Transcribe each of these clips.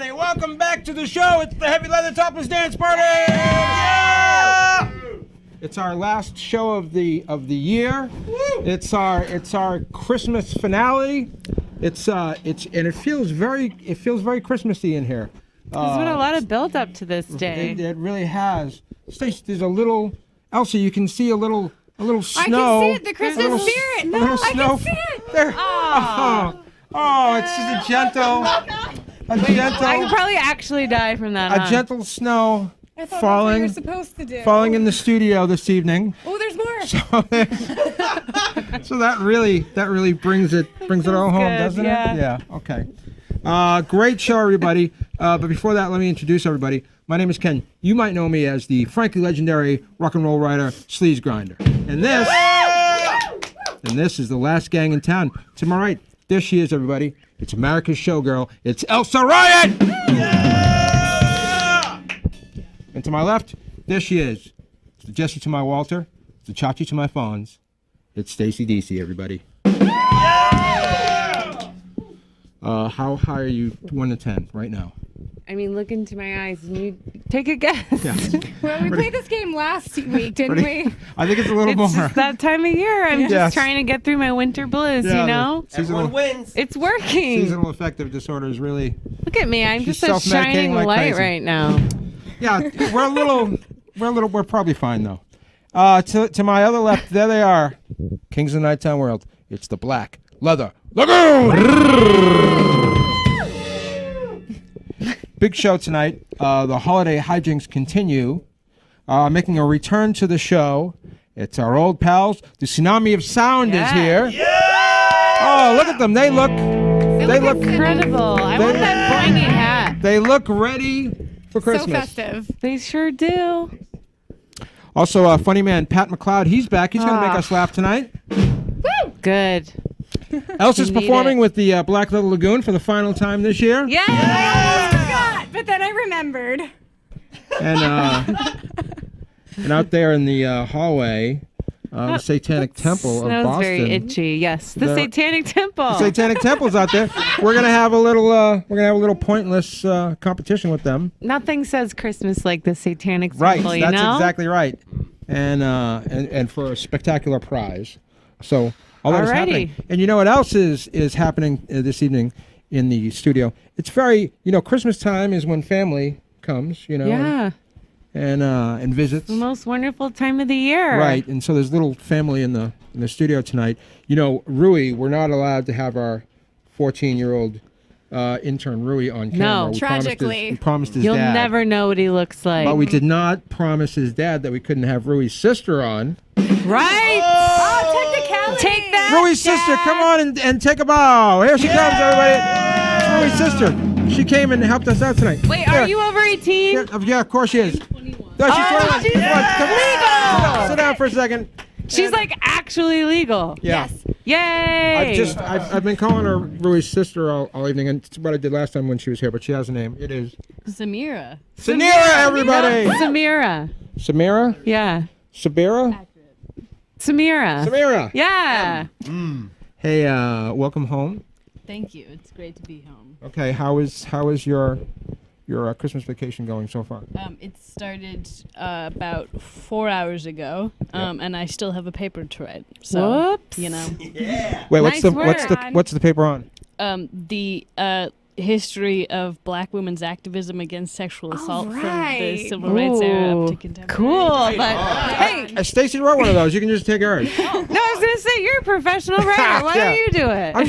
everybody. Welcome back to the show. It's the Heavy Leather Topless Dance Party. Yeah! It's our last show of the year. Woo! It's our Christmas finale. And it feels very Christmassy in here. There's been a lot of build up to this day. It really has. Stacey, there's a little. Elsie, you can see a little snow. I can see it. The Christmas spirit. No, I can see it. There. Oh, it's just a gentle. I could probably actually die from that. A gentle snow That's falling. what you're supposed to do. Falling in the studio this evening. Oh, there's more. So that really brings it all home, good, doesn't yeah. it? Yeah. Okay. Great show, everybody. But before that, let me introduce everybody. My name is Ken. You might know me as the frankly legendary rock and roll writer, Sleaze Grinder. And this is the last gang in town. To my right, there she is, everybody. It's America's showgirl. It's Elsa Riot! Yeah! And to my left, there she is. It's the Jesse to my Walter. It's the Chachi to my Fawns. It's Stacey DC, everybody. Yeah! How high are you 1 to 10 right now? I mean, look into my eyes and you take a guess. Yeah. Well, we played this game last week, didn't we? I think it's a little more. It's just that time of year. I'm just trying to get through my winter blues, you know? Everyone wins. It's working. Seasonal affective disorder is really. Look at me. I'm She's just a shining like light crazy. right now. Yeah, we're probably fine though. To my other left, there they are. Kings of the Nighttime World. It's the Black Leather Lagoon. Big show tonight. The holiday hijinks continue. Making a return to the show. It's our old pals. The Tsunami of Sound is here. Yeah! Oh, look at them. They look incredible. I want that pointy hat. They look ready for Christmas. So festive. They sure do. Also, funny man Pat McCloud. He's back. He's going to make us laugh tonight. Woo! Good. Elsa's performing with the Black Leather Lagoon for the final time this year. Yeah. I almost forgot, but then I remembered. And out there in the hallway, the Satanic Temple of Boston. Very itchy. Yes, the Satanic Temple. The Satanic Temple's out there. We're gonna have a little pointless competition with them. Nothing says Christmas like the Satanic Temple. Right. You That's know? exactly right. And for a spectacular prize. So all that is happening. And you know what else is happening this evening in the studio? It's very, Christmas time is when family comes, Yeah. and visits. The most wonderful time of the year. Right. And so there's little family in the studio tonight. Rui, we're not allowed to have our 14-year-old intern Rui on camera. No. Tragically. We promised his You'll dad. never know what he looks like. But we did not promise his dad that we couldn't have Rui's sister on. Right? Oh, technicality. Take that. Rui's sister, come on and take a bow. Here she comes, everybody. Rui's sister. She came and helped us out tonight. Wait, are you over 18? Yeah, of course she is. 21. No, she's 21. She's legal. Sit down for a second. She's like actually legal. Yeah. Yay! I've been calling her Rui's sister all evening, and it's what I did last time when she was here, but she has a name. It is Samira. Samira, everybody. Samira. Samira? Yeah. Sabira? Samira. Samira. Yeah. Hey, welcome home. Thank you. It's great to be home. Okay, how is your Christmas vacation going so far? It started about 4 hours ago, and I still have a paper to write. So, Whoops. Wait, Nice what's the paper on? The history of black women's activism against sexual assault from the civil rights era up to contemporary. Cool. But hey, Stacey wrote one of those. You can just take hers. no, I was gonna say you're a professional writer. Why don't you do it? I'm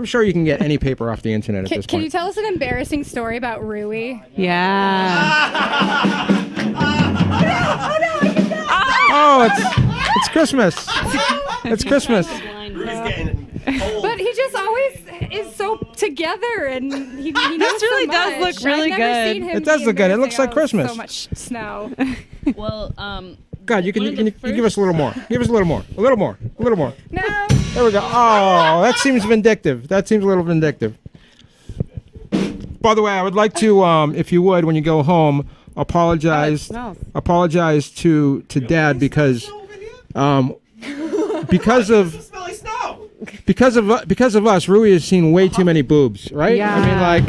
sure you can get any paper off the internet at this point. Can you tell us an embarrassing story about Rui? Yeah. Oh, it's Christmas. It's Christmas. But he just always is so together, and he knows This really so does much. look really I've never good. seen him It does be look good. It looks like embarrassing. Christmas. So much snow. Well, God, you One of the give us a little more. Give us a little more. A little more. A little more. No. There we go. Oh, that seems vindictive. That seems a little vindictive. By the way, I would like to, if you would, when you go home, apologize to Dad because because of us, Rui has seen way too many boobs, right? Yeah. I mean, like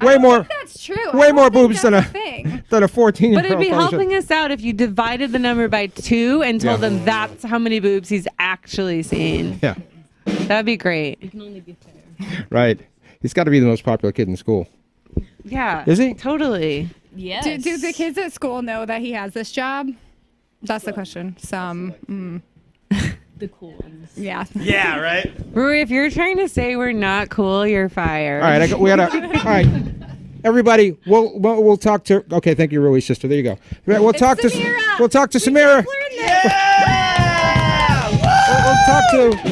way more. That's That's true. Way I don't more think boobs than that's a thing. than a 14-year-old. But it'd be person. helping us out if you divided the number by 2 and told Yeah. them that's how many boobs he's actually seen. Yeah. That'd be great. It can only be fair. Right. He's got to be the most popular kid in school. Yeah. Is he? Totally. Yes. Do the kids at school know that he has this job? That's the question. The cool ones. Yeah. Yeah, right? Rui, if you're trying to say we're not cool, you're fired. All right. All right. Everybody, we'll talk to. Okay, thank you, Rui's sister. There you go. We'll talk to. Samira. We'll talk to Samira.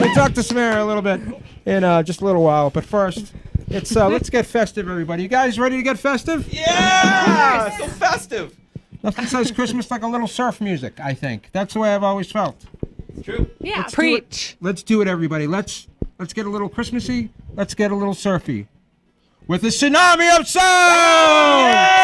We'll talk to Samira a little bit in just a little while. But first, it's let's get festive, everybody. You guys ready to get festive? Yeah! So festive. Nothing says Christmas like a little surf music. I think that's the way I've always felt. It's true. Yeah. Preach. Let's do it, everybody. Let's get a little Christmassy. Let's get a little surfy with the Tsunami of Sound.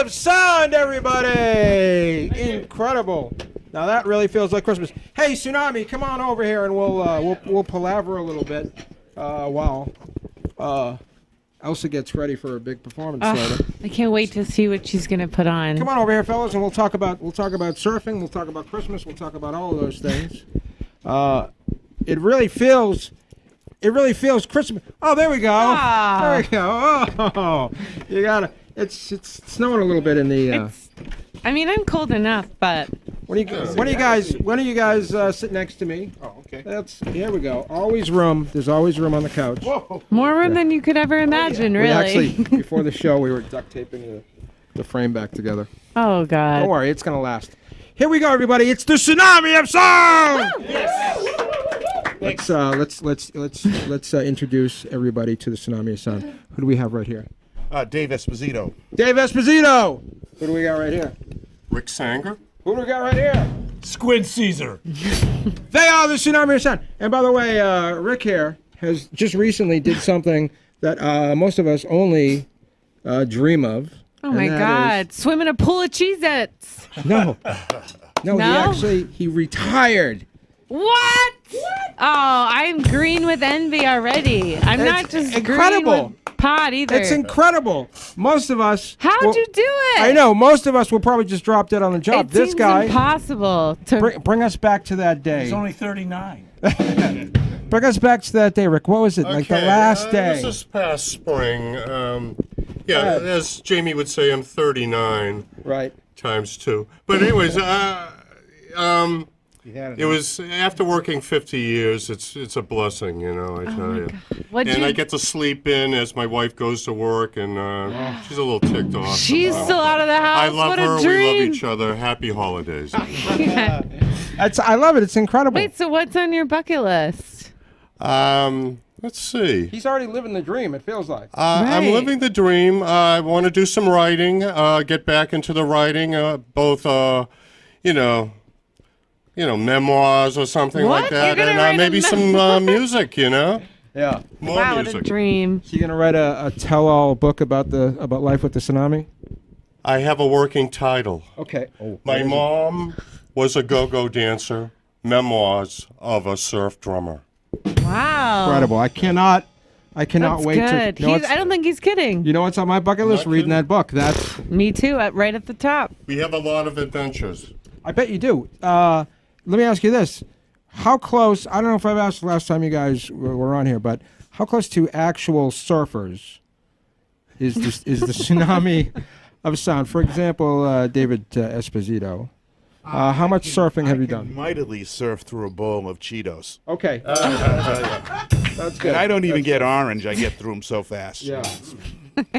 of sound, everybody! Incredible. Now that really feels like Christmas. Hey, Tsunami, come on over here and we'll palaver a little bit while Elsa gets ready for a big performance later. I can't wait to see what she's gonna put on. Come on over here, fellas, and we'll talk about surfing. We'll talk about Christmas. We'll talk about all of those things. It really feels Christmas. Oh, there we go. There we go. Oh, you gotta. It's snowing a little bit in the. I mean, I'm cold enough, but. When do you guys sit next to me? Oh, okay. Here we go. Always room. There's always room on the couch. Whoa. More room than you could ever imagine, We really. actually, before the show, we were duct taping the frame back together. Oh God. Don't worry, it's gonna last. Here we go, everybody. It's the Tsunami of Sound. Yes. Let's introduce everybody to the Tsunami of Sound. Who do we have right here? Dave Esposito. Dave Esposito. Who do we got right here? Rick Sanger. Who do we got right here? Squid Caesar. They are the Tsunami of Sound. And by the way, Rick here has just recently did something that most of us only dream of. Oh my God! Swim in a pool of Cheez-Its. No, No? he retired. What? Oh, I'm green with envy already. I'm It's not just incredible. green with pot either. It's incredible. Most of us. How'd you do it? I know. Most of us will probably just drop dead on the job. It This seems guy. impossible to. Bring us back to that day. He's only 39. Bring us back to that day, Rick. What was it? Like the last day? This is past spring. As Jamie would say, I'm 39 Right. times 2. But anyways, it was after working 50 years. It's a blessing, you know. I tell you. What'd And you? I get to sleep in as my wife goes to work, and she's a little ticked off. She's still out of the house. I love what her. a We dream. love each other. Happy holidays. I love it. It's incredible. Wait, so what's on your bucket list? Let's see. He's already living the dream. It feels like. I'm Right. living the dream. I want to do some writing, get back into the writing, both, memoirs or something What? like that, You're gonna write and a maybe some music, Yeah. more Wow, what music. a dream. So you gonna write a tell-all book about life with the tsunami? I have a working title. Okay. Oh, My mom was a go-go dancer. Memoirs of a surf drummer. Wow. incredible. I cannot That's wait good. to. You know I don't think he's kidding. You know what's on my bucket list? Not Reading kidding. that book. That's. Me too. Right at the top. We have a lot of adventures. I bet you do. Let me ask you this: how close? I don't know if I've asked the last time you guys were on here, but how close to actual surfers is the Tsunami of Sound? For example, David Esposito. How much surfing have you done? Mightily surf through a bowl of Cheetos. Okay. That's good. And I don't even get orange. I get through them so fast. Yeah. It's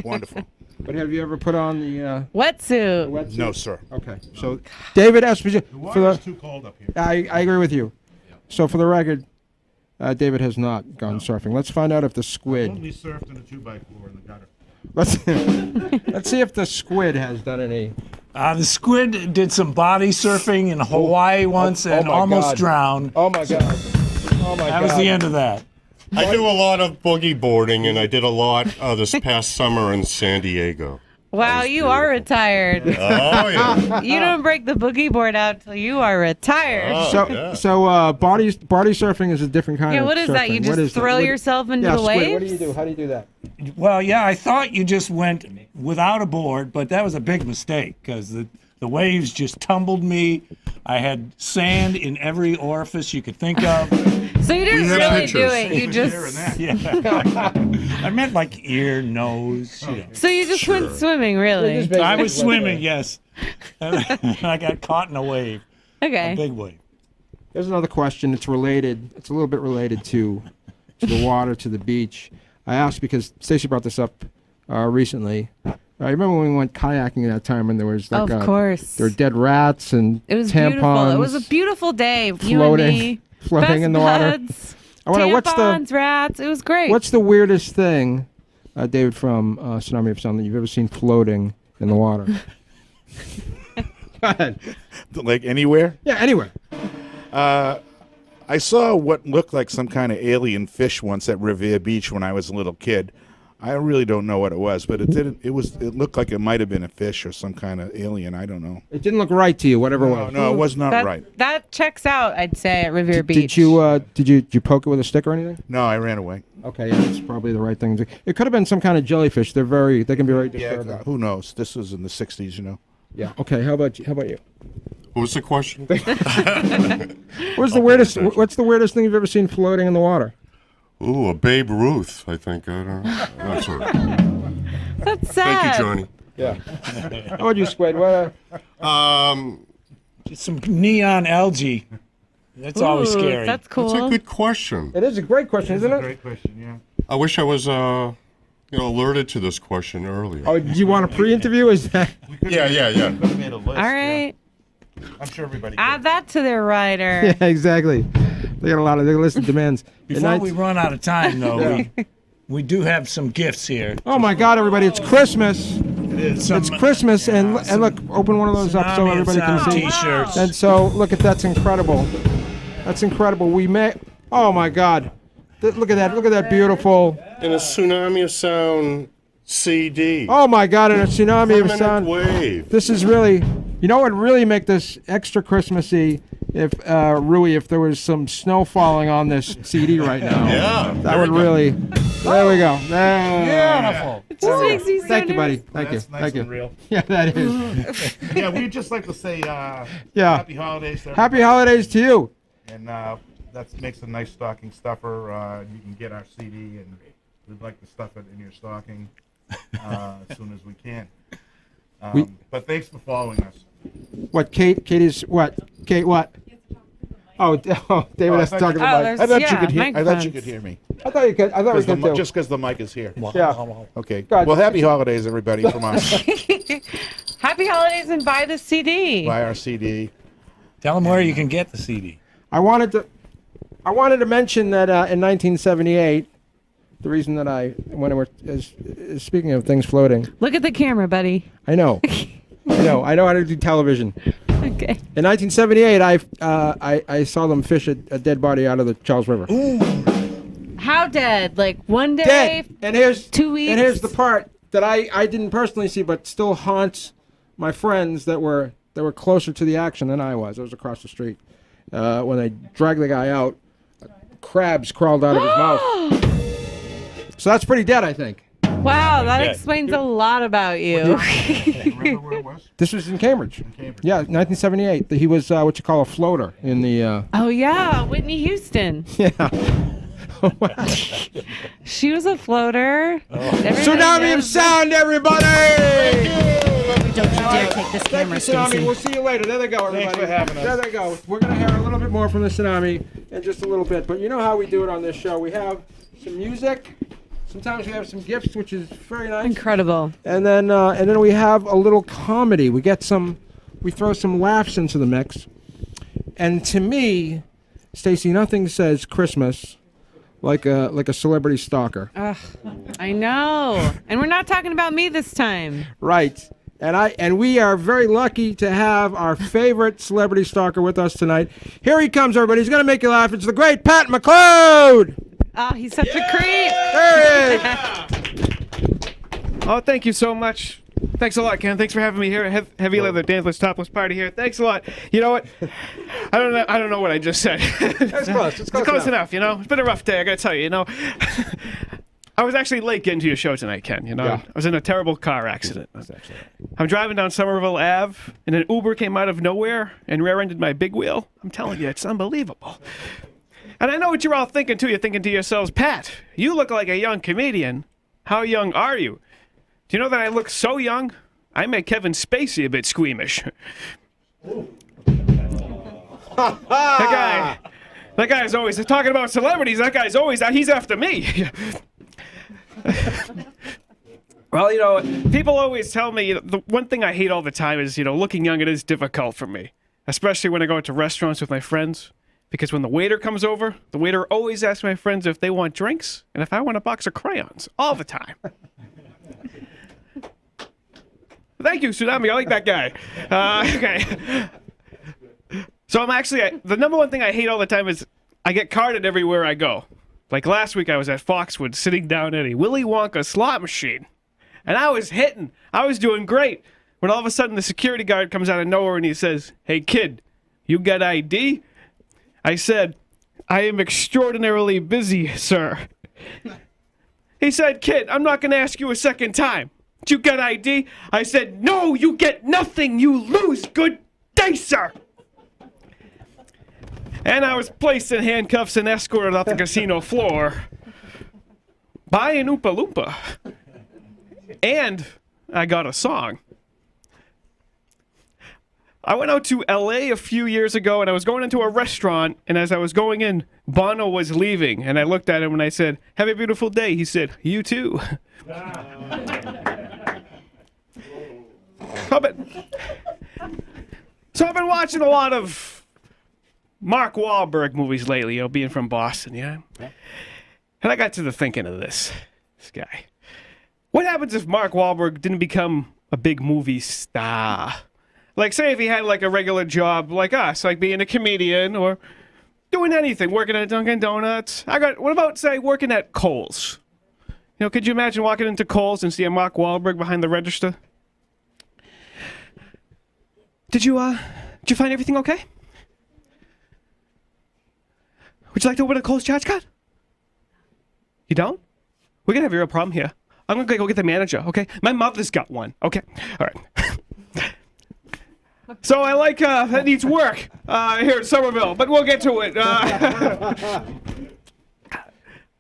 wonderful. But have you ever put on the Wetsuit. wetsuit? No, sir. Okay. So, David Esposito. Water's too cold up here. I agree with you. So, for the record, David has not gone surfing. Let's find out if the squid. Only surfed in a 2x4 in the gutter. Let's see if the squid has done any. The squid did some body surfing in Hawaii once oh and my almost God. drowned. Oh my God! Oh my God! That was the end of that. I do a lot of boogie boarding, and I did a lot this past summer in San Diego. Wow, you are retired. Oh, yeah. You don't break the boogie board out till you are retired. Oh, yeah. So body surfing is a different kind Yeah, of. what is that? surfing. You What just is that? throw What- yourself into Yeah, the squid. waves? What do you do? How do you do that? Well, yeah, I thought you just went without a board, but that was a big mistake because the waves just tumbled me. I had sand in every orifice you could think of. So you didn't have really pictures. do it. You just Yeah. I meant like ear, nose. You know. so you just went swimming, really? Just I was basically- swimming, yes. And I got caught in a wave, a Okay. big wave. There's another question. It's related. It's a little bit related to the water, to the beach. I asked because Stacey brought this up recently. I remember when we went kayaking that time, and there was like Of course. there were dead rats and It was tampons beautiful. It was a beautiful day. You and floating, me. floating Best in the water. buds, I wonder tampons, rats. It was great. what's the weirdest thing, David from Tsunami of Sound, that you've ever seen floating in the water? Go ahead. Like anywhere? Yeah, anywhere. I saw what looked like some kind of alien fish once at Revere Beach when I was a little kid. I really don't know what it was, but it didn't. It looked like it might have been a fish or some kind of alien. I don't know. It didn't look right to you, whatever it was. No, it was not right. That checks out, I'd say, at Revere Beach. Did you poke it with a stick or anything? No, I ran away. Okay, yeah, that's probably the right thing to do. It could have been some kind of jellyfish. They can be very disturbing. Yeah, who knows? This was in the 60s, you know. Yeah. Okay. How about you? What was the question? What's the weirdest thing you've ever seen floating in the water? Ooh, a Babe Ruth, I think. I don't know. That's all right. That's sad. Thank you, Johnny. Yeah. How about you, Squid? What? Some neon algae. That's always scary. That's cool. That's a good question. It is a great question, isn't it? Great question, yeah. I wish I was, alerted to this question earlier. Oh, do you want a pre-interview? Is that? Yeah. Could have made a list. All right. Yeah. I'm sure everybody. Add that to their rider. Yeah, exactly. They got a list of demands. Before we run out of time, though, we do have some gifts here. Oh my God, everybody! It's Christmas. It's Christmas, and look, open one of those up so Tsunami everybody can sound see. T-shirts. And so, that's incredible. That's incredible. Oh my God, look at that! Look at that beautiful. And a Tsunami of Sound CD. Oh my God, and a tsunami of Permanent sound. wave. This is really, what would really make this extra Christmassy if Rui, if there was some snow falling on this CD right now. Yeah. That would really. There we go. Beautiful. It just makes me so Thank you, buddy. nervous. Thank you. That's nice Thank you. and real. Yeah, that is. Yeah, we'd just like to say Yeah. happy holidays to Happy holidays to you. And that makes a nice stocking stuffer. You can get our CD, and we'd like to stuff it in your stocking as soon as we can. But thanks for following us. What, Kate? Kate is what? Kate, what? Oh, David has to talk to the mic. I thought you yeah, could hear. I thought you microphones. could hear me. I thought you could. I thought we could too. Just because the mic is here. Yeah. Okay. God. Well, happy holidays, everybody, from us. Happy holidays and buy the CD. Buy our CD. Tell them where you can get the CD. I wanted to mention that in 1978, the reason that is speaking of things floating. Look at the camera, buddy. I know. I know how to do television. Okay. In 1978, I saw them fish a dead body out of the Charles River. How dead? Like one day? Dead. And here's 2 weeks? And here's the part that I didn't personally see, but still haunts my friends that were closer to the action than I was. I was across the street when they dragged the guy out. Crabs crawled out of his mouth. So that's pretty dead, I think. Wow, that explains a lot about you. Remember where it was? This was in Cambridge. Cambridge. Yeah, 1978. He was what you call a floater in the. Oh yeah, Whitney Houston. Yeah. She was a floater. Tsunami of sound, everybody! Don't you dare take this camera, Thank you, Tsunami. Stacy. We'll see you later. There they go, everybody. Thanks for having us. There they go. We're going to hear a little bit more from the Tsunami in just a little bit. But you know how we do it on this show. We have some music. Sometimes we have some gifts, which is very nice. Incredible. And then we have a little comedy. We throw some laughs into the mix. And to me, Stacy, nothing says Christmas like a celebrity stalker. Ugh, I know. And we're not talking about me this time. Right. And we are very lucky to have our favorite celebrity stalker with us tonight. Here he comes, everybody. He's going to make you laugh. It's the great Pat McCloud. Oh, he's such a creep. There he is. Oh, thank you so much. Thanks a lot, Ken. Thanks for having me here. Heavy Leather Danceless Topless Party here. Thanks a lot. You know what? I don't know what I just said. That's close. It's close enough. You know, it's been a rough day. I gotta tell you. You know, I was actually late getting to your show tonight, Ken. You know, Yeah. I was in a terrible car accident. I'm driving down Somerville Ave, and an Uber came out of nowhere and rear-ended my big wheel. I'm telling you, it's unbelievable. And I know what you're all thinking too. You're thinking to yourselves, Pat, you look like a young comedian. How young are you? Do you know that I look so young? I make Kevin Spacey a bit squeamish. That guy's always talking about celebrities. That guy's always, he's after me. Well, you know, people always tell me, the one thing I hate all the time is, you know, looking young, it is difficult for me. Especially when I go to restaurants with my friends. Because when the waiter comes over, the waiter always asks my friends if they want drinks and if I want a box of crayons. All the time. Thank you, Tsunami. I like that guy. Okay. So I'm actually, the number one thing I hate all the time is I get carded everywhere I go. Like last week, I was at Foxwood sitting down at a Willy Wonka slot machine. And I was hitting. I was doing great. When all of a sudden the security guard comes out of nowhere and he says, "Hey, kid, you got ID?" I said, "I am extraordinarily busy, sir." He said, "Kid, I'm not going to ask you a second time. You got ID?" I said, "No, you get nothing. You lose. Good day, sir." And I was placed in handcuffs and escorted off the casino floor by an Oompa Loompa. And I got a song. I went out to L.A. a few years ago, and I was going into a restaurant, and as I was going in, Bono was leaving, and I looked at him and I said, "Have a beautiful day." He said, "You too." So I've been watching a lot of Mark Wahlberg movies lately, you know, being from Boston, yeah? And I got to the thinking of this guy. What happens if Mark Wahlberg didn't become a big movie star? Like, say if he had, like, a regular job like us, like being a comedian or doing anything, working at Dunkin' Donuts. What about, say, working at Kohl's? You know, could you imagine walking into Kohl's and seeing Mark Wahlberg behind the register? Did you find everything okay? Would you like to open a Kohl's charge card? You don't? We're gonna have a real problem here. I'm gonna go get the manager, okay? My mother's got one, okay? All right. So I like, that needs work here in Somerville, but we'll get to it.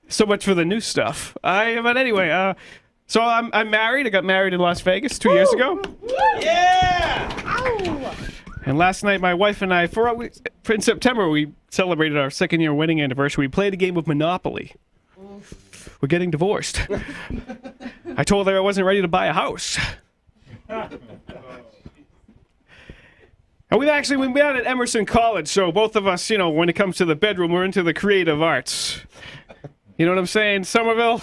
So much for the new stuff. But anyway, so I'm married. I got married in Las Vegas 2 years ago. Yeah! And last night, my wife and I, in September, we celebrated our second-year wedding anniversary. We played a game of Monopoly. We're getting divorced. I told her I wasn't ready to buy a house. And we met at Emerson College, so both of us, you know, when it comes to the bedroom, we're into the creative arts. You know what I'm saying, Somerville?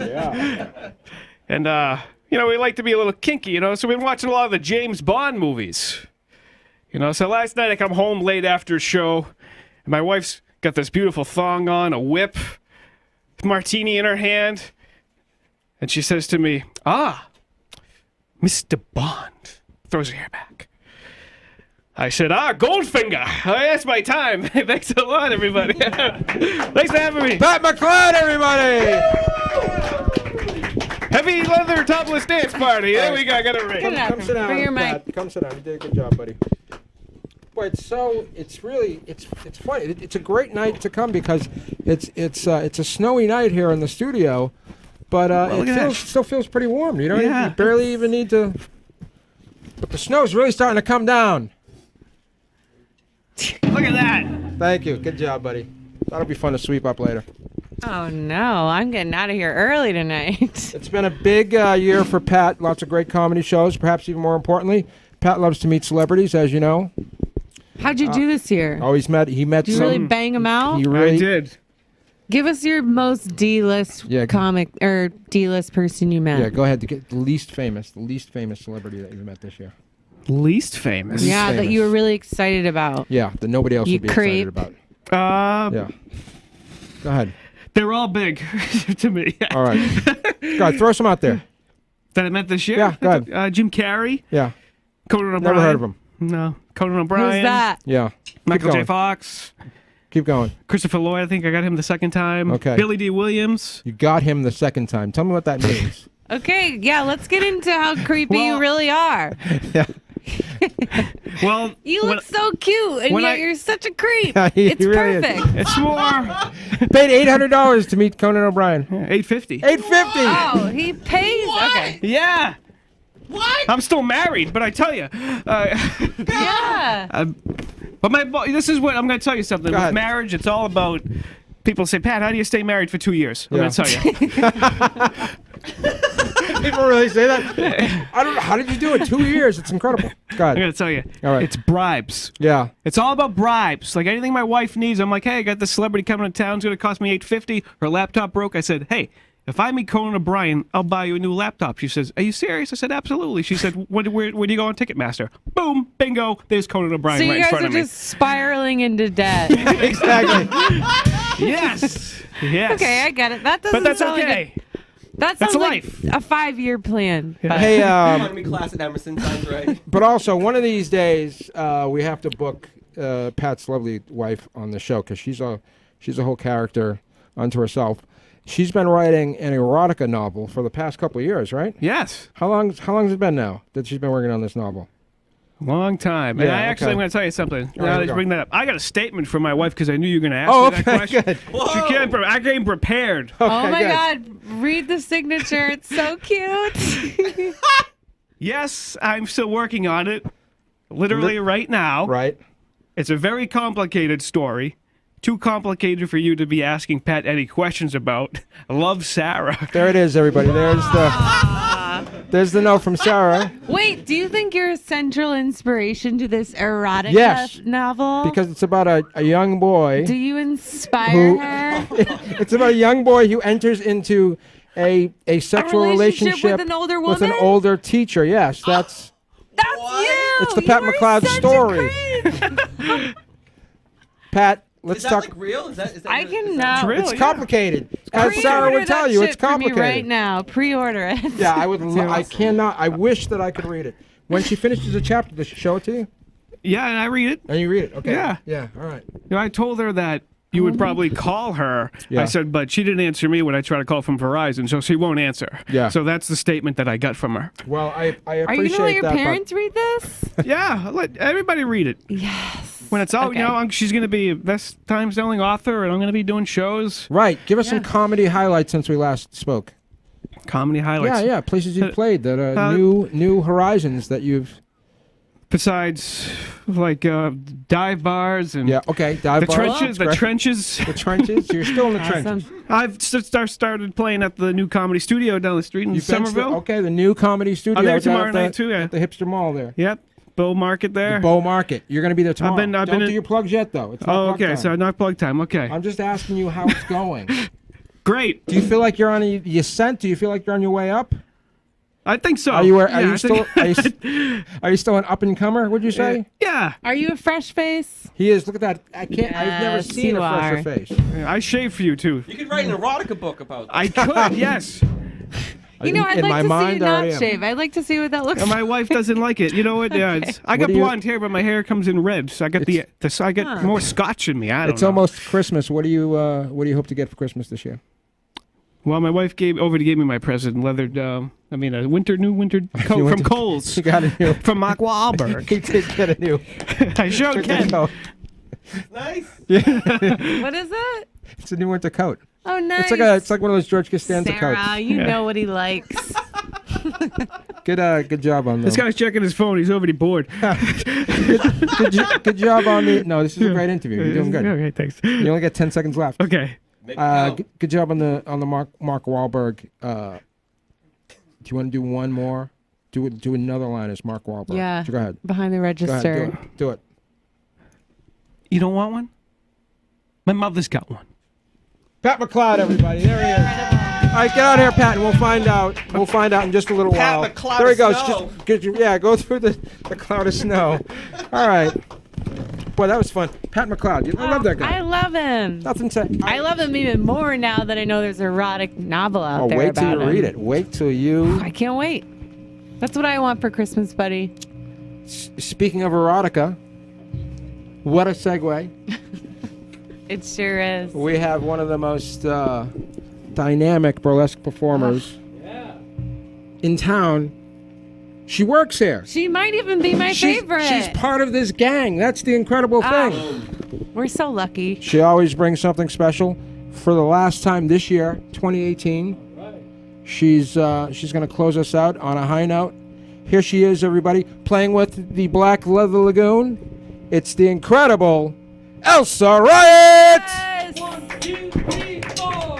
Yeah. And, you know, we like to be a little kinky, you know, so we've been watching a lot of the James Bond movies. You know, so last night I come home late after a show, and my wife's got this beautiful thong on, a whip, martini in her hand, and she says to me, "Ah, Mr. Bond," throws her hair back. I said, "Goldfinger. That's my time." Thanks a lot, everybody. Thanks for having me. Pat McCloud, everybody! Heavy leather topless dance party. There we go. I got it right. Come sit down, Bring your Pat. Come sit down. You did a good job, buddy. Boy, it's funny. It's a great night to come because it's a snowy night here in the studio, but still feels pretty warm. You know, you barely even need to. But the snow's really starting to come down. Look at that. Thank you. Good job, buddy. That'll be fun to sweep up later. Oh no, I'm getting out of here early tonight. It's been a big year for Pat. Lots of great comedy shows. Perhaps even more importantly, Pat loves to meet celebrities, as you know. How'd you do this year? Oh, he met. Did you really bang him out? I did. Give us your most D-list comic or D-list person you met. Yeah, go ahead. To get the least famous celebrity that you met this year. Least famous? Yeah, that you were really excited about. Yeah, that nobody else would be excited about. Yeah. Go ahead. They're all big to me. All right. Go ahead, throw some out there. That I met this year? Yeah, go ahead. Jim Carrey. Yeah. Conan O'Brien. Never heard of him. No. Conan O'Brien. Who's that? Yeah. Michael J. Fox. Keep going. Christopher Lloyd, I think I got him the second time. Okay. Billy D. Williams. You got him the second time. Tell me what that means. Okay, yeah, let's get into how creepy you really are. Yeah. Well, you look so cute, and yet you're such a creep. Yeah, it's really perfect. It's more. Paid $800 to meet Conan O'Brien. $850. $850. Oh, he pays. What? Okay. Yeah. What? I'm still married, but I tell you. Yeah. But this is what I'm going to tell you something. Go With ahead. marriage, it's all about. People say, "Pat, how do you stay married for 2 years?" I'm going to tell you. People really say that? I don't know. How did you do it? 2 years. It's incredible. Go ahead. I'm going to tell you. All right. It's bribes. Yeah. It's all about bribes. Like anything my wife needs, I'm like, "Hey, I got this celebrity coming to town. It's going to cost me $850. Her laptop broke." I said, "Hey, if I meet Conan O'Brien, I'll buy you a new laptop." She says, "Are you serious?" I said, "Absolutely." She said, where do you go on Ticketmaster?" Boom, bingo, there's Conan O'Brien So right you in guys front are of me. just spiraling into debt. Exactly. Yes. Yes. Okay, I get it. That doesn't But that's sound like okay. that That's sounds like life. a 5-year plan. but- Hey, Economy class at Emerson sounds right. but also one of these days we have to book Pat's lovely wife on the show because she's a whole character unto herself. She's been writing an erotica novel for the past couple of years, right? Yes. How long has it been now that she's been working on this novel? Long time. And Yeah, I actually, okay. I'm going to tell you something. All right, Now here that we you go. bring that up, I got a statement from my wife because I knew you were going to ask Oh, me that okay, question. good. I came prepared. Oh Okay, my good. God! Read the signature. It's so cute. Yes, I'm still working on it. Literally right now. Right. It's a very complicated story. Too complicated for you to be asking Pat any questions about. Love, Sarah. There it is, everybody. There's the note from Sarah. Wait, do you think you're a central inspiration to this erotic Yes, novel? because it's about a young boy. Do you inspire Who- her? It's about a young boy who enters into a sexual relationship relationship with an older with an woman? older teacher. Yes, that's you. it's the You Pat were McCloud such a story. Pat, let's Is that talk. like real? Is that I cannot. Really? It's complicated. As Pre-order Sarah would that tell you, it's shit for me complicated. right now. Pre-order it. Yeah, I would. I cannot. I wish that I could read it. When she finishes a chapter, does she show it to you? Yeah, and I read it. And you read it. Okay. Yeah. Yeah. All right. You know, I told her that you would probably call her. Yeah. I said, but she didn't answer me when I tried to call from Verizon, so she won't answer. Yeah. So that's the statement that I got from her. Well, I appreciate Are you gonna let your that. parents read this? Yeah, let everybody read it. Yes. When it's out, Okay. you know, she's going to be a best time-selling author, and I'm going to be doing shows. Right. Give us some comedy highlights since we last spoke. Comedy highlights. Yeah. Places you've played that are uh, new horizons that you've. Besides, like, dive bars and Yeah. Okay. Dive the bar. trenches. The Right. trenches. The trenches. You're still in the trenches. Awesome. I've started playing at the new comedy studio down the street in You've been to Somerville. okay, the new comedy studio. I'm there down tomorrow at night too. Yeah. the hipster mall there. Yep. Bow Market there. Bow Market. You're going to be there tomorrow. I've Don't been do in- your plugs yet, though. It's not Oh, plug okay. time. So not plug time. Okay. I'm just asking you how it's going. Great. Do you feel like you're on the ascent? Do you feel like you're on your way up? I think so. Are you? Are Yeah, you I still? think- Are you still an up and comer? Would you say? Yeah. Are you a fresh face? He is. Look at that. I can't. I've never Yes, seen you a fresher are. face. I shave for you too. You could write an erotica book about that. I could. Yes. You know, I'd In my like to see mind, you I already not am. shave. I'd like to see what that looks And like. my wife doesn't like it. You know what? Yeah, I What got do you- blonde hair, but my hair comes in red, so I got I get more scotch in me. I don't It's know. almost Christmas. What do you hope to get for Christmas this year? Well, my wife gave me my present, leathered. A new winter coat You went from to- Kohl's. You got a new. From Mark Wahlberg. He did get a new. I sure winter can. coat. Nice. What is it? It's a new winter coat. Oh, nice. It's like one of those George Costanza Sarah, coats. you Yeah. know what he likes. Good job on This that. guy's checking his phone. He's already bored. Good job on the. No, this is a great interview. You're doing good. Okay, thanks. You only got 10 seconds left. Okay. Good job on the Mark Wahlberg. Do you want to do one more? Do another line as Mark Wahlberg. Yeah. Go ahead. Behind the Go register. ahead. Do it. You don't want one? My mother's got one. Pat McCloud, everybody. There he is. All right, get out here, Pat, and we'll find out. We'll find out in just a little Pat while. McCloud There he of goes. snow. Go through the cloud of snow. All right. Boy, that was fun. Pat McCloud. I love that guy. I love him. Nothing to. I love him even more now that I know there's an erotic novel out Oh, there wait till about you him. read it. Wait till you. I can't wait. That's what I want for Christmas, buddy. Speaking of erotica, what a segue. It sure is. We have one of the most dynamic burlesque performers in town. She works here. She might even be my favorite. She's part of this gang. That's the incredible thing. We're so lucky. She always brings something special. For the last time this year, 2018, she's going to close us out on a high note. Here she is, everybody, playing with the Black Leather Lagoon. It's the incredible Elsa Riot! Yes. 1, 2, 3, 4.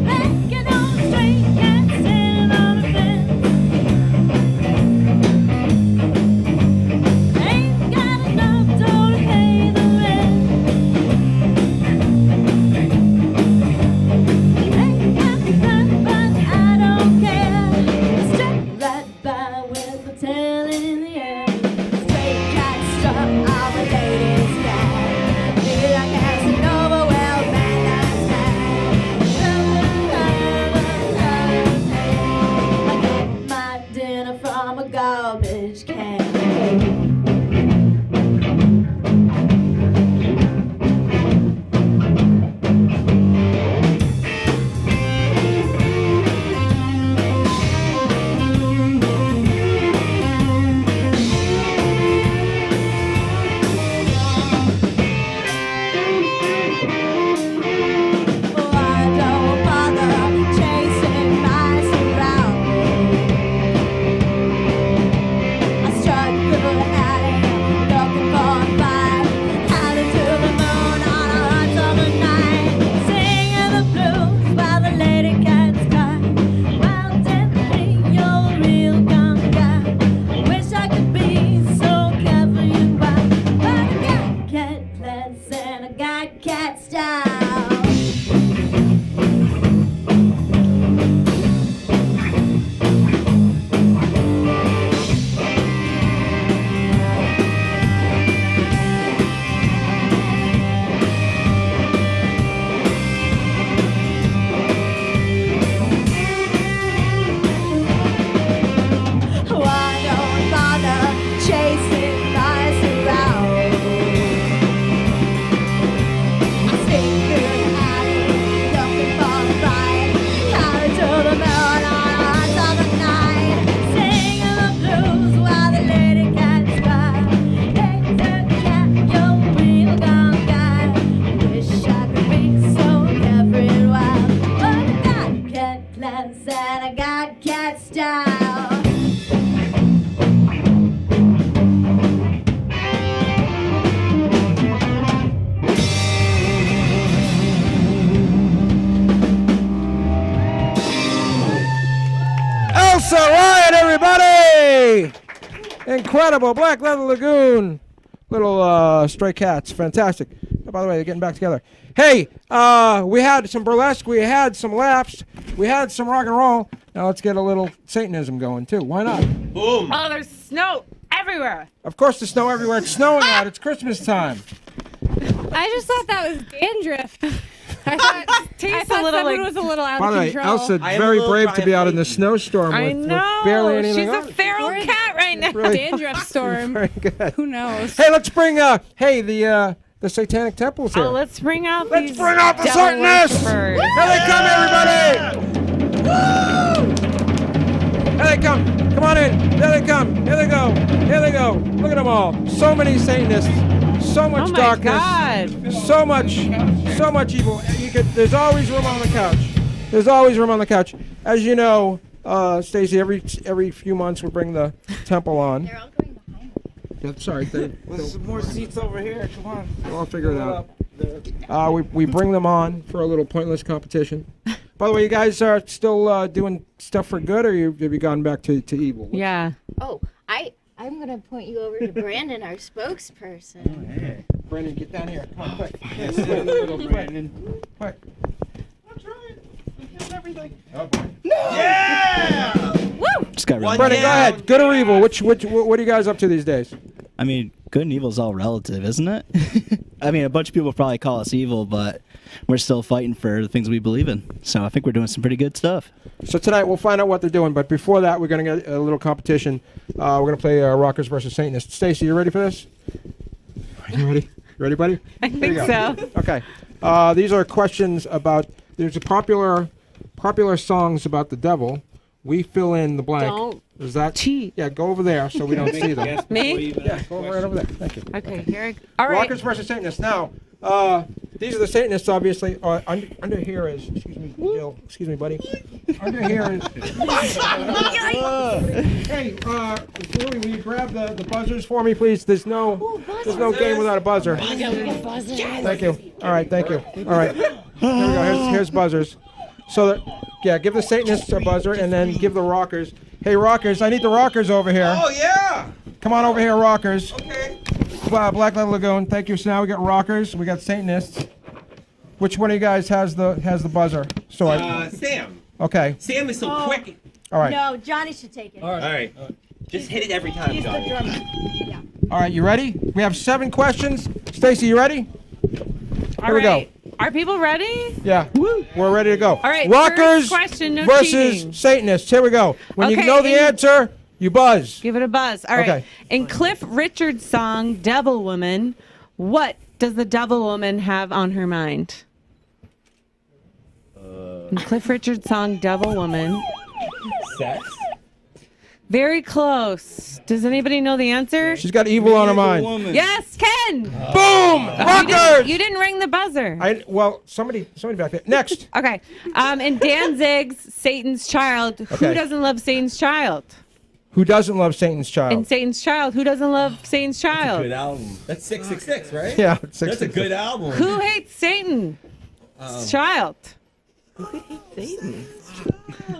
Back on straight and a riot, everybody! Incredible. Black Leather Lagoon. Little stray cats. Fantastic. Oh, by the way, they're getting back together. Hey, we had some burlesque. We had some laughs. We had some rock and roll. Now let's get a little Satanism going, too. Why not? Boom. Oh, there's snow everywhere. Of course, there's snow everywhere. It's snowing out. It's Christmas time. I just thought that was dandruff. I thought little someone like- was a little out By of the way, control. Elsa, I am a very little brave to be out in the triumphant. snowstorm I with know. barely anything She's on. a feral cat right now. Really? Dandruff storm. Very good. Who knows? Hey, let's bring the Satanic Temple's here. Oh, let's bring out Let's these bring out the devil Satanists! worshippers. Here they come, everybody! Woo! Here they come. Come on in. Here they come. Here they go. Here they go. Look at them all. So many Satanists. So much Oh my darkness. God. So much evil. There's always room on the couch. There's always room on the couch. As you know, Stacy, every few months we bring the temple on. They're all going behind me. Yeah, sorry. There's some more seats over here. Come on. I'll figure it out. We bring them on for a little pointless competition. By the way, you guys are still doing stuff for good, or have you gone back to evil? Yeah. Oh, I'm gonna point you over to Brandon, our spokesperson. Brandon, get down here. Come on, quick. Brandon. Quick. Yeah! Just got really. Brandon, go ahead. Good or evil? What are you guys up to these days? I mean, good and evil is all relative, isn't it? I mean, a bunch of people probably call us evil, but we're still fighting for the things we believe in. So I think we're doing some pretty good stuff. So tonight we'll find out what they're doing, but before that, we're going to get a little competition. We're going to play Rockers versus Satanists. Stacy, you ready for this? Are you ready? You ready, buddy? I Here you think go. so. Okay. These are questions about. There's a popular songs about the devil. We fill in the blank. Don't Is that cheat. Yeah, go over there so we don't see them. Me? Yeah, go right over there. Thank you. Okay, here. All right. Rockers versus Satanists. Now, these are the Satanists, obviously. Under here is, excuse me, Jill. Excuse me, buddy. Under here is. Hey, Louie, will you grab the buzzers for me, please? There's no game without a buzzer. Thank you. All right, thank you. All right. Here we go. Here's buzzers. So that, yeah, give the Satanists a buzzer and then give the Rockers. Hey, Rockers, I need the Rockers over here. Oh, yeah! Come on over here, Rockers. Okay. Black Leather Lagoon. Thank you. So now we got Rockers. We got Satanists. Which one of you guys has the buzzer? So Sam. Okay. Sam is so quick. All right. No, Johnny should take it. All right. Just hit it every time, He's the Johnny. drummer. Yeah. All right. You ready? We have 7 questions. Stacy, you ready? All Here we go. right. Are people ready? Yeah. We're ready to go. All right. Rockers First question, no versus cheating. Satanists. Here we go. When you Okay, know the answer, you buzz. Give it a buzz. All right. Okay. In Cliff Richard's song "Devil Woman," what does the devil woman have on her mind? In Cliff Richard's song "Devil Woman." Sex? Very close. Does anybody know the answer? She's got evil on her mind. Yes, Ken. Boom! Rockers! You didn't ring the buzzer. Well, somebody back there. Next. Okay. In Danzig's Satan's Child, who Okay. doesn't love Satan's Child? Who doesn't love Satan's In child? Satan's Child, who doesn't love Satan's Child? Good album. That's 666, right? Yeah, That's a good album. Who hates Satan? Child.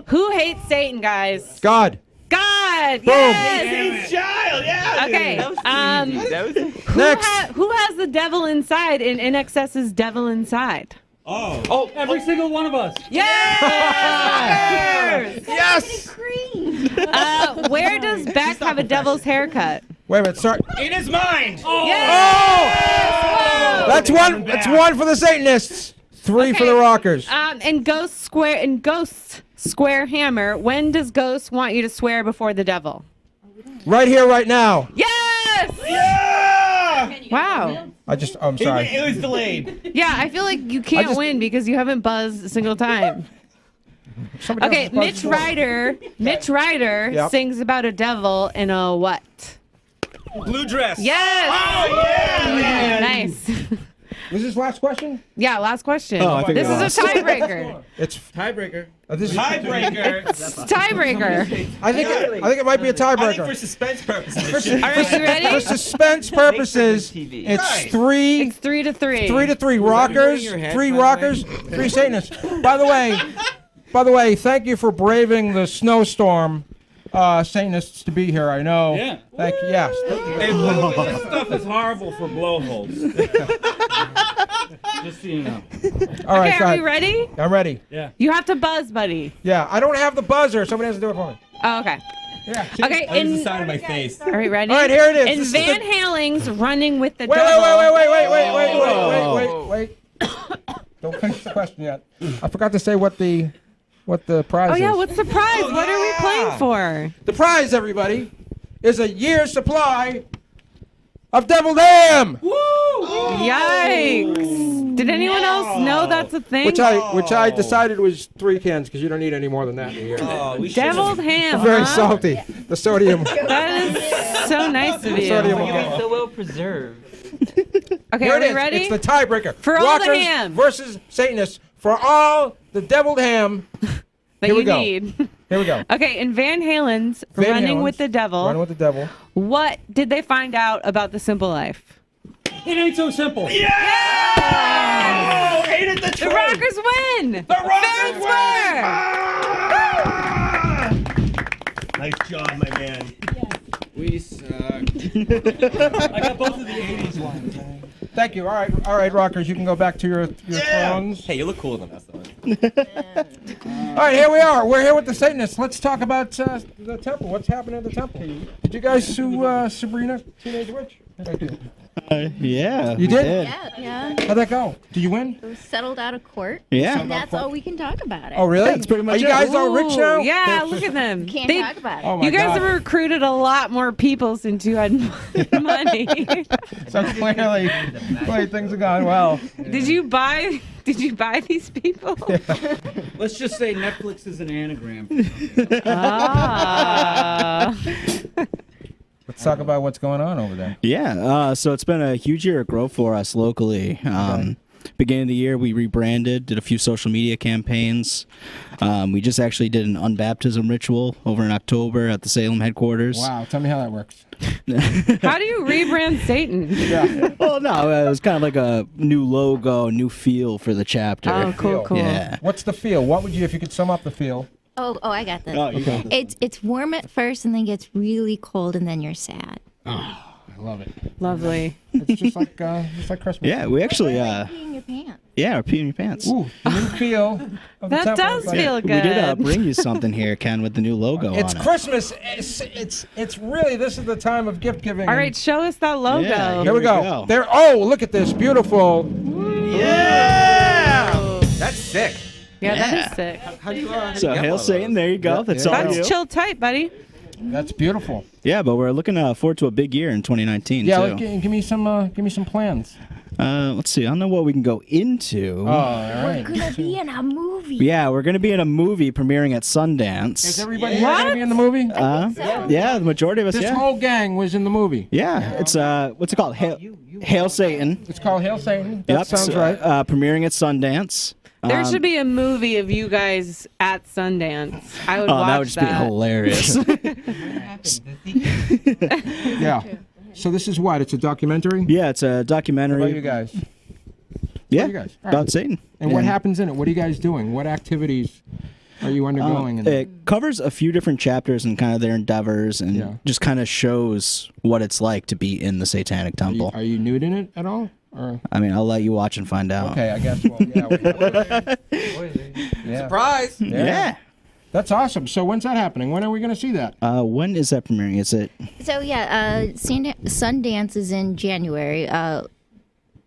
Who hates Satan, guys? God. God. Boom. Yes. Child, yeah. Okay. Next. Who has the devil inside in NXS's Devil Inside? Oh, Every single one of us. Yes. Yes. Where does Beck have a devil's haircut? Wait a minute. Sorry. in his mind. Yes. Whoa. That's one. That's one for the Satanists. 3 for the Rockers. In Ghost's Square Hammer, when does Ghost want you to swear before the devil? Right here, right now. Yes. Yeah! Wow. I'm sorry. It was delayed. Yeah, I feel like you can't win because you haven't buzzed a single time. Somebody Okay, else buzzed before. Mitch Ryder Yep. sings about a devil in a what? Blue dress. Yes. Oh, yeah! Nice. Was this last question? Yeah, last question. Oh, I think This we is lost. a tiebreaker. It's Tiebreaker. this is, Tiebreaker. Tiebreaker. I think it might be a I think for tiebreaker. suspense purposes. it should All right, you For ready? suspense purposes, TV. it's Right. 3 It's 3-3. 3 Rockers, your head, 3 by the Rockers, 3 Satanists. By the way, thank you for braving the snowstorm Satanists to be here. I know. Yeah. Thank you. Yes. Hey, by the way, this stuff is horrible for blowholes. Just so you know. All right. Okay, are we ready? I'm ready. Yeah. You have to buzz, buddy. Yeah. I don't have the buzzer. Somebody has to do it for me. Oh, okay. Yeah. Okay. I use the sound of my face. All right, ready? All right, here it is. In This is Van the- Halen's "Running with the Wait, Devil." wait. Don't finish the question yet. I forgot to say what the prize Oh is. yeah, what's the prize? What are we playing for? The prize, everybody, is a year's supply of deviled ham. Yikes! Did anyone else know that's a thing? Which I decided was 3 cans because you don't need any more than that in a year. Deviled ham. Very huh? salty. The sodium. That is so nice of you. Sodium. So well preserved. Okay, Here are it we is. ready? It's the tiebreaker. For all the Rockers ham. versus Satanists for all the deviled ham. that Here we you go. need. Here we go. Okay, in Van Halen's Van "Running Halen's with the Devil," Running with the devil. what did they find out about the simple life? It ain't so simple. Ain't it the The Rockers win. The Rockers Nice job, my man. We suck. I got both of the 80s ones. Thank you. All right, Rockers. You can go back to your thrones. Hey, you look cooler than us, though. All right, here we are. We're here with the Satanists. Let's talk about the temple. What's happening at the temple? Did you guys sue Sabrina, Teenage Witch? Yeah. You did? Yeah. How'd that go? Did you win? It was settled out of court. Yeah. And that's all we can talk about it. Oh, really? That's pretty much Are you it. guys all rich now? Yeah, look at them. Can't They- talk about it. Oh my you guys God. have recruited a lot more people since you had money. So clearly things have gone well. Did you buy these people? Let's just say Netflix is an anagram. Ah. Let's talk about what's going on over there. Yeah, so it's been a huge year of growth for us locally. Beginning of the year, we rebranded, did a few social media campaigns. We just actually did an unbaptism ritual over in October at the Salem headquarters. Wow, tell me how that works. How do you rebrand Satan? Yeah. Well, no, it was kind of like a new logo, new feel for the chapter. Oh, cool. Yeah. What's the feel? What would you, if you could sum up the feel? Oh, I got this. Oh, you got this. It's warm at first and then gets really cold and then you're sad. I love it. Lovely. It's just like Christmas. Yeah, we actually, Peeing your pants. yeah, we're peeing your pants. Ooh, the new feel of the That temple. does It's like- feel We good. did bring you something here, Ken, with the new logo It's on it. Christmas. It's really, this is the time of gift giving. All right, show us that logo. Yeah, Here we go. There. Oh, look at this. Beautiful. Yeah! That's sick. Yeah, that is sick. How'd you, So, Hail Satan, there you go. That's all That's you. chill tight, buddy. That's beautiful. Yeah, but we're looking forward to a big year in 2019, Yeah, too. give me some plans. Let's see. I don't know what we can go into. Oh, all right. We're gonna be in a movie. Yeah, we're going to be in a movie premiering at Sundance. Is everybody here going to be in the movie? Yeah, the majority of us, This yeah. whole gang was in the movie. Yeah, it's, what's it called? Hail Satan. It's called Hail Satan. That Yep, sounds right. Premiering at Sundance. There should be a movie of you guys at Sundance. I would watch that would just be hilarious. Yeah. So this is what? It's a documentary? Yeah, it's a What documentary. about you guys? Yeah, you guys? All about right. Satan. And what happens in it? What are you guys doing? What activities are you undergoing? in It covers a few different chapters and kind of their endeavors, and just kind of shows what it's like to be in the Satanic Temple. Are you nude in it at all? Or? I mean, I'll let you watch and find out. Okay, I guess. Well, yeah. Surprise! Yeah. That's awesome. So when's that happening? When are we going to see that? When is that premiering? Is it? So yeah, Sundance is in January,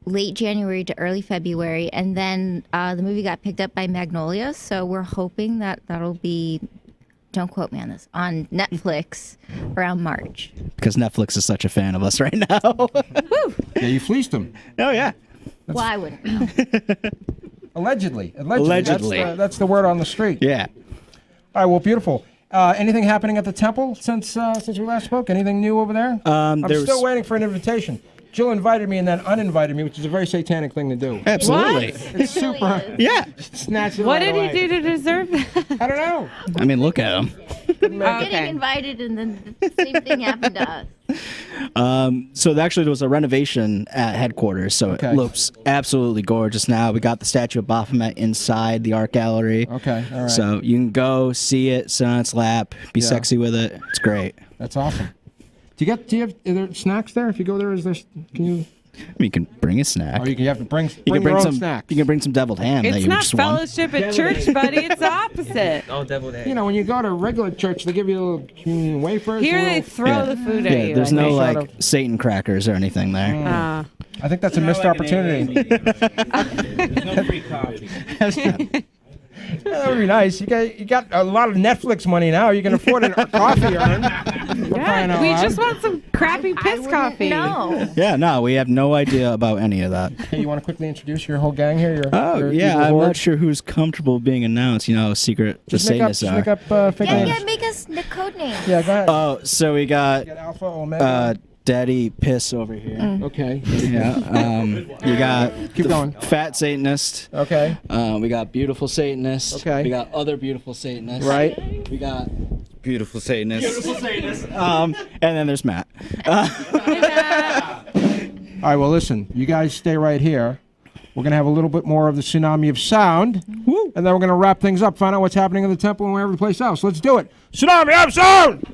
late January to early February, and then the movie got picked up by Magnolia. So we're hoping that that'll be, don't quote me on this, on Netflix around March. Because Netflix is such a fan of us right now. Yeah, you fleeced them. Oh yeah. Well, I wouldn't know. Allegedly. Allegedly. That's the word on the street. Yeah. All right. Well, beautiful. Anything happening at the temple since we last spoke? Anything new over there? I'm still waiting for an invitation. Jill invited me and then uninvited me, which is a very satanic thing to do. Absolutely. It's super. Yeah. Snatch it What right did away. he do to deserve that? I don't know. I mean, look at him. Getting invited, and then the same thing happened to us. So actually, there was a renovation at headquarters, so it looks absolutely gorgeous now. We got the statue of Baphomet inside the art gallery. Okay, all right. So you can go see it, sit on its lap, be sexy with it. It's great. That's awesome. Do you have are there snacks there? If you go there, can you? You can bring a snack. Or you have to bring your your own some snacks. You can bring some deviled ham. that It's you not just won. fellowship at church, buddy. It's the opposite. Oh, deviled egg. You know, when you go to regular church, they give you a little communion wafers. Here a they little- throw the food at you. There's I no think. like Satan crackers or anything there. I think that's a missed opportunity. There's no free coffee. Yeah, that would be nice. You got a lot of Netflix money now. You can afford a coffee urn. Yeah, we just want some crappy piss coffee. No. Yeah, no, we have no idea about any of that. Hey, you want to quickly introduce your whole gang here? Oh, yeah, I'm not sure who's comfortable being announced. You know how secret the Satanists are. Make up fake names. Yeah, make us the code names. Yeah, go ahead. Oh, so we got Alpha, Omega. Daddy Piss over here. Okay. Yeah. You got Keep going. Fat Satanist. Okay. We got Beautiful Satanist. Okay. We got Other Beautiful Satanist. Right. We got Beautiful Satanist. Beautiful Satanist. And then there's Matt. All right, well, listen. You guys stay right here. We're going to have a little bit more of the Tsunami of Sound. Woo. And then we're going to wrap things up, find out what's happening in the temple and every place else. Let's do it. Tsunami of Sound!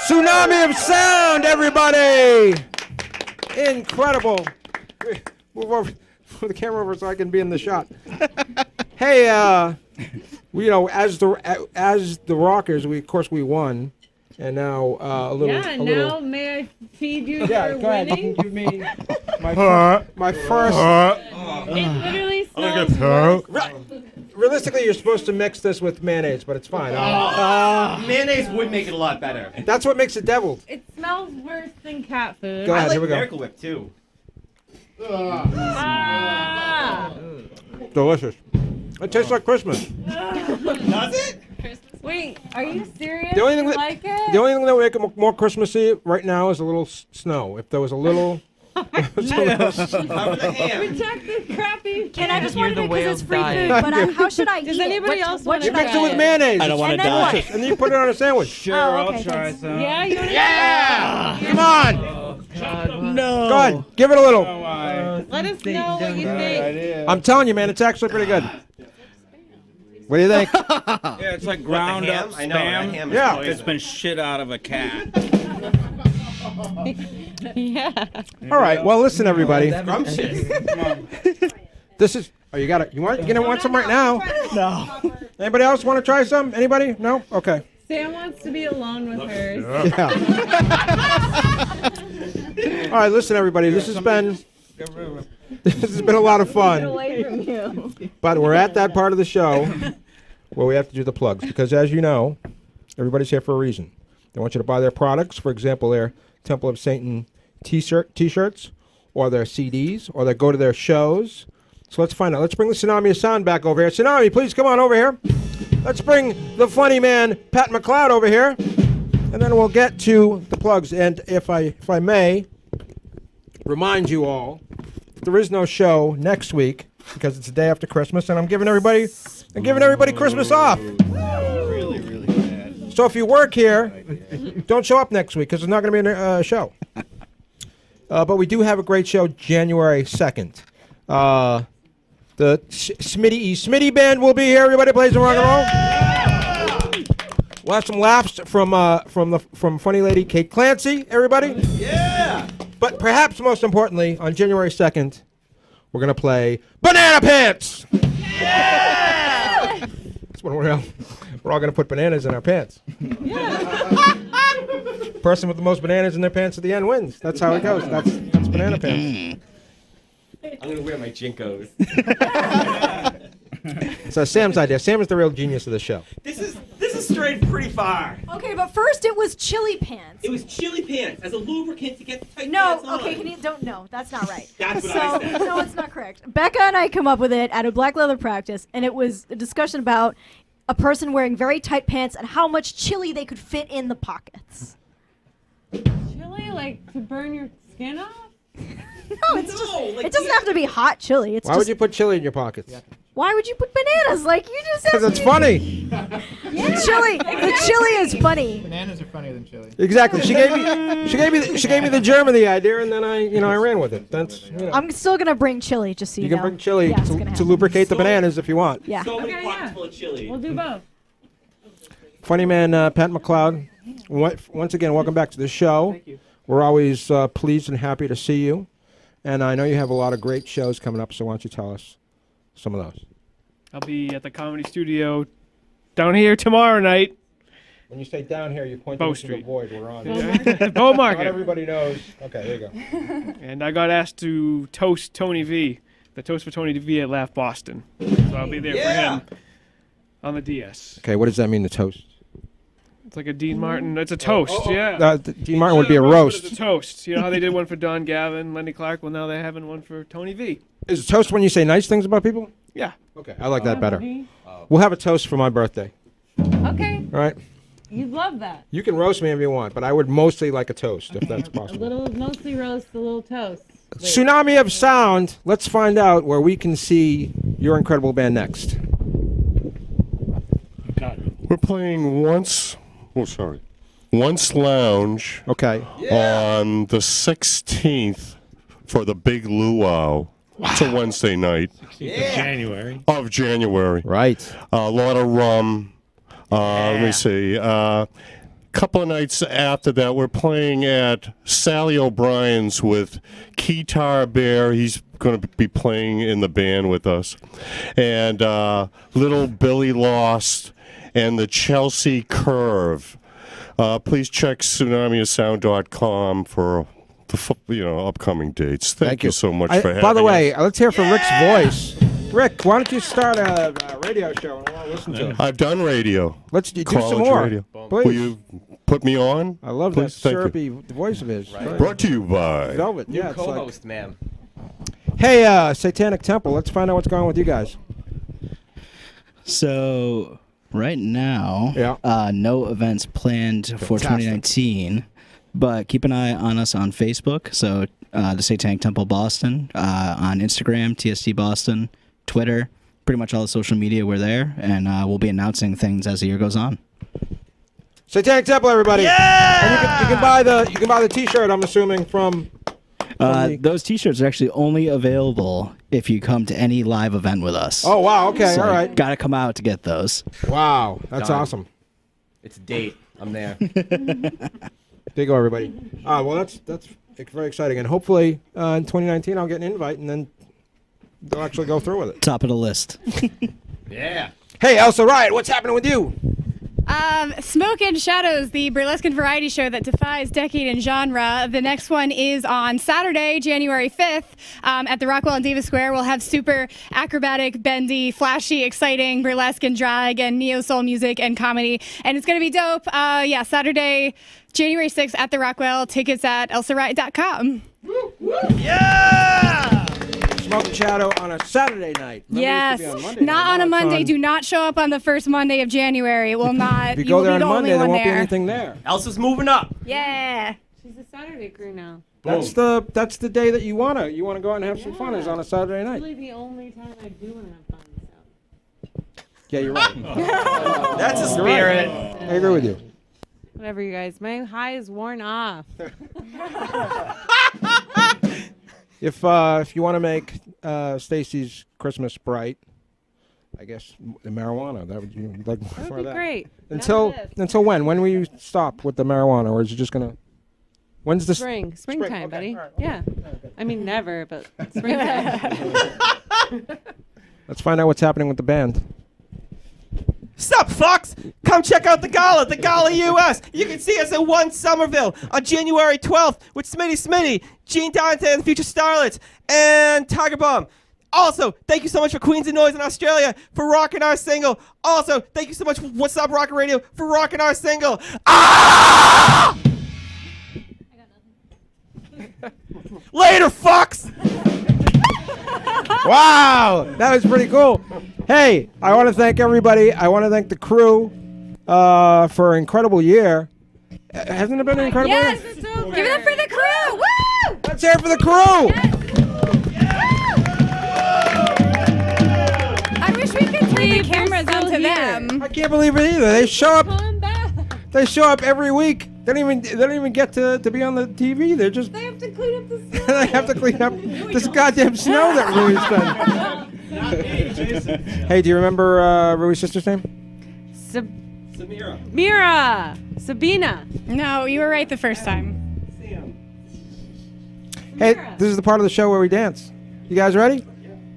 Tsunami of Sound, everybody! Incredible. Move over the camera over so I can be in the shot. Hey, you know, as the Rockers, of course we won, and now a little. Yeah, now may I feed you Yeah, your go ahead. You winning? can give me my first. It literally smells worse. Realistically, you're supposed to mix this with mayonnaise, but it's fine. Mayonnaise would make it a lot better. That's what makes it deviled. It smells worse than cat food. Go ahead, I like here we go. Miracle Whip too. Ah! Delicious. It tastes like Christmas. Does it? Wait, are you serious? The only thing You that like it? the only thing that would make it more Christmassy right now is a little snow. If there was a little Reject this crappy. Can I just want the it because it's whales free dying. food? But how should I Does eat anybody it? else What wanna should try Mix it with it? mayonnaise. I don't want to And then die. what? And then you put it on a sandwich. Sure, Oh, I'll okay, try thanks. some. Yeah, you want Yeah! Come on. No. Go ahead. Give it a little. Let us know what you think. I'm telling you, man, it's actually pretty good. What do you think? Yeah, it's like ground up I know, that spam. ham is Yeah. poison. It's been shit out of a cat. Yeah. All right. Well, listen, everybody. Scrumptious. This is. Oh, you got it. You gonna want some right now? No. Anybody else want to try some? Anybody? No. Okay. Sam wants to be alone with hers. Yeah. All right. Listen, everybody. This has been a lot of fun. Away from you. But we're at that part of the show where we have to do the plugs because, as you know, everybody's here for a reason. They want you to buy their products. For example, their Temple of Satan T-shirts, or their CDs, or they go to their shows. So let's find out. Let's bring the Tsunami of Sound back over here. Tsunami, please come on over here. Let's bring the funny man, Pat McCloud, over here, and then we'll get to the plugs. And if I may remind you all, there is no show next week because it's the day after Christmas, and I'm giving everybody Christmas off. Really, really bad. So if you work here, don't show up next week because there's not going to be a show. But we do have a great show January 2nd. The Smitty Band will be here. Everybody plays some rock and roll. We'll have some laughs from funny lady Kate Clancy. Everybody. Yeah. But perhaps most importantly, on January 2nd, we're going to play Banana Pants. Yeah! That's when we're all going to put bananas in our pants. Person with the most bananas in their pants at the end wins. That's how it goes. That's Banana Pants. I'm gonna wear my Jinkos. So Sam's idea. Sam is the real genius of the show. This is strayed pretty far. Okay, but first it was chili pants. It was chili pants as a lubricant to get the tight No, pants on. okay, no, that's not right. That's what I said. No, it's not correct. Becca and I come up with it at a black leather practice, and it was a discussion about a person wearing very tight pants and how much chili they could fit in the pockets. Chili, like to burn your skin off? No, it doesn't have to be hot chili. It's Why just, would you put chili in your pockets? Why would you put bananas? Like you just Because it's funny. The chili is funny. Bananas are funnier than chili. Exactly. She gave me the germ of the idea, and then I ran with it. That's I'm still gonna bring chili, just so you, you can know. bring chili Yeah, it's gonna to happen. lubricate the bananas if you want. Yeah. So many pockets full of chili. We'll do both. Funny man, Pat McCloud. Once again, welcome back to the show. Thank you. We're always pleased and happy to see you. And I know you have a lot of great shows coming up, so why don't you tell us some of those? I'll be at the Comedy Studio down here tomorrow night. When you say down here, you point Bow to the Street. void. We're on. Bow Not Market. everybody knows. Okay, there you go. And I got asked to toast Tony V, the Toast for Tony V at Laugh Boston. So I'll be there for him on the DS. Okay, what does that mean, the toast? It's like a Dean Martin. It's a toast, yeah. Dean Martin would be a roast. It's a toast. You know how they did one for Don Gavin, Lenny Clark? Well, now they're having one for Tony V. Is a toast when you say nice things about people? Yeah. Okay, I like that better. We'll have a toast for my birthday. Okay. All right? You'd love that. You can roast me if you want, but I would mostly like a toast, if that's A possible. little, mostly roast, a little toast. Tsunami of Sound. Let's find out where we can see your incredible band next. We're playing Once Lounge. Okay. On the 16th for the Big Luau. It's a Wednesday night. Of January. Right. A lot of rum. Let me see. Couple of nights after that, we're playing at Sally O'Brien's with Keytar Bear. He's going to be playing in the band with us. And Little Billy Lost and the Chelsea Curve. Please check tsunamiasound.com for the upcoming dates. Thank you so much for having us. By the way, let's hear from Rick's voice. Rick, why don't you start a radio show and we'll listen to it? I've done radio. Let's do College some more. radio. Please. Will you put me on? I love Please, that thank you. syrupy voice of his. Right. Brought to you by Velvet. New Yeah, it's like, co-host, ma'am. hey, Satanic Temple, let's find out what's going on with you guys. So right now, no events planned for 2019, but keep an eye on us on Facebook. So the Satanic Temple Boston, on Instagram, TST Boston, Twitter, pretty much all the social media. We're there, and we'll be announcing things as the year goes on. Satanic Temple, everybody! Yeah! And you can buy the T-shirt. I'm assuming from those T-shirts are actually only available if you come to any live event with us. Oh wow! Okay, So all right. Got to come out to get those. Wow, that's Done. awesome. It's a date. I'm there. There you go, everybody. Well, that's very exciting, and hopefully in 2019 I'll get an invite, and then they'll actually go through with it. Top of the list. Yeah. Hey, Elsa Riot, what's happening with you? Smoke and Shadows, the burlesque and variety show that defies decade and genre. The next one is on Saturday, January 5th, at the Rockwell and Davis Square. We'll have super acrobatic, bendy, flashy, exciting burlesque and drag and neo-soul music and comedy. And it's going to be dope. Saturday, January 6th at the Rockwell. Tickets at elsariot.com. Yeah! Smoke and Shadow on a Saturday night. Yes, Remember, it used to be on Monday not night. on a Now it's Monday. Do not show up on the first Monday of January. It will not. If you go will there be on the Monday, only there one won't be there. anything there. Elsa's moving up. Yeah. She's a Saturday crew now. That's the day that you wanna go out and have some fun is on a Saturday night. Really the only time I do want to have fun. Yeah, you're right. That's a You're right. spirit. I agree with you. Whatever, you guys. My high is worn off. If you want to make Stacy's Christmas bright, I guess the marijuana. That would you like more That for would be that? great. Until when? When will you stop with the marijuana, or is it just gonna? When's the Springtime, okay, buddy. all right. Yeah. I mean, never, but springtime. Let's find out what's happening with the band. Sup, fucks? Come check out the Gala US. You can see us at 1 Somerville on January 12th with Smitty, Gene Dante and the Future Starlets, and Tiger Bomb. Also, thank you so much for Queens of Noise in Australia for rocking our single. Also, thank you so much for What's Up Rocket Radio for rocking our single. Ah! Later, fucks! Wow, that was pretty cool. Hey, I want to thank everybody. I want to thank the crew for an incredible year. Hasn't it been an incredible year? Yes, it's over. Give it up for the crew. Woo! Let's hear it for the crew. I wish we could turn the cameras onto them. I can't believe it either. They show up. They show up every week. They don't even get to be on the TV. They have to clean up the snow. they have to clean up this goddamn snow that Rui's done. Hey, do you remember Rui's sister's name? Mira. Sabina. No, you were right the first time. Hey, this is the part of the show where we dance. You guys ready?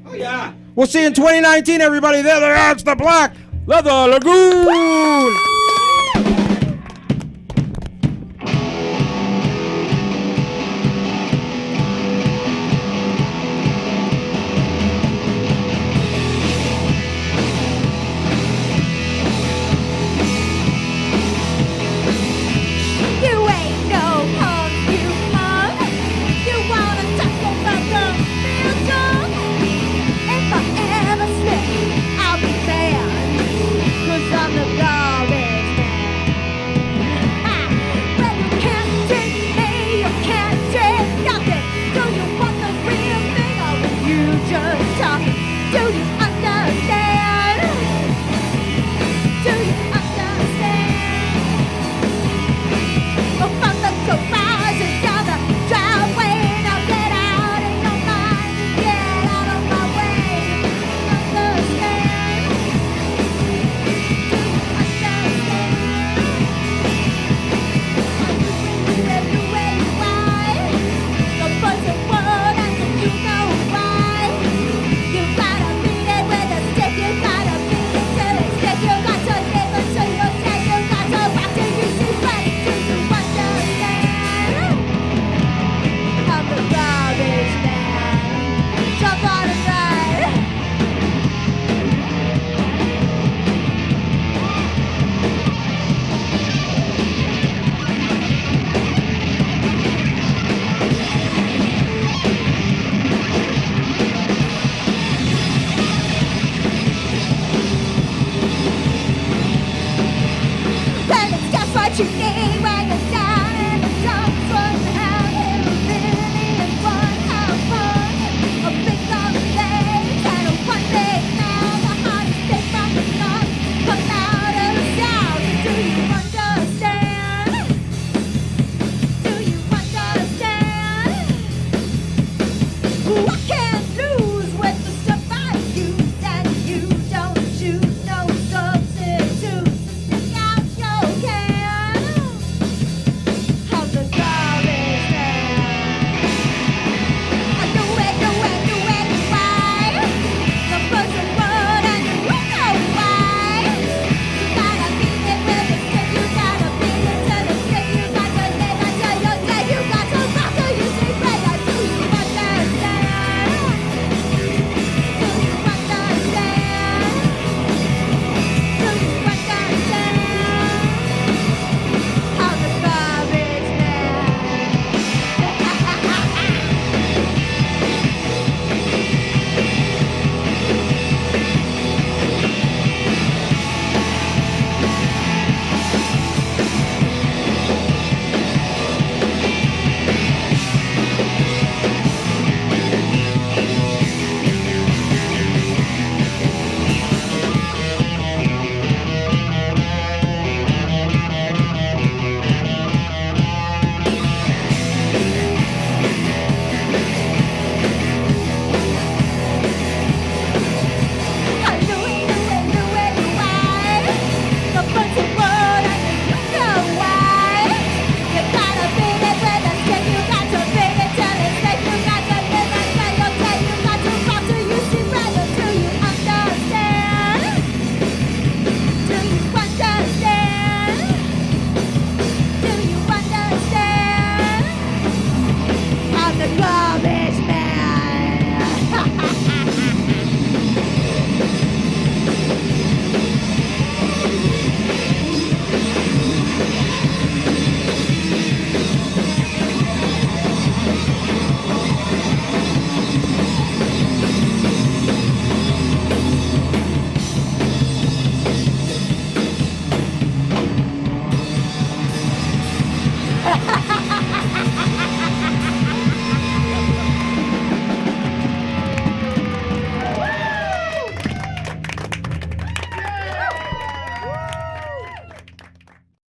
Oh, yeah. We'll see you in 2019, everybody. There they are. It's the Black Leather Lagoon. You ain't no punk, you mug. You wanna talk about the real song? If I ever slip, I'll be banned. 'Cause I'm the garbage. Bye.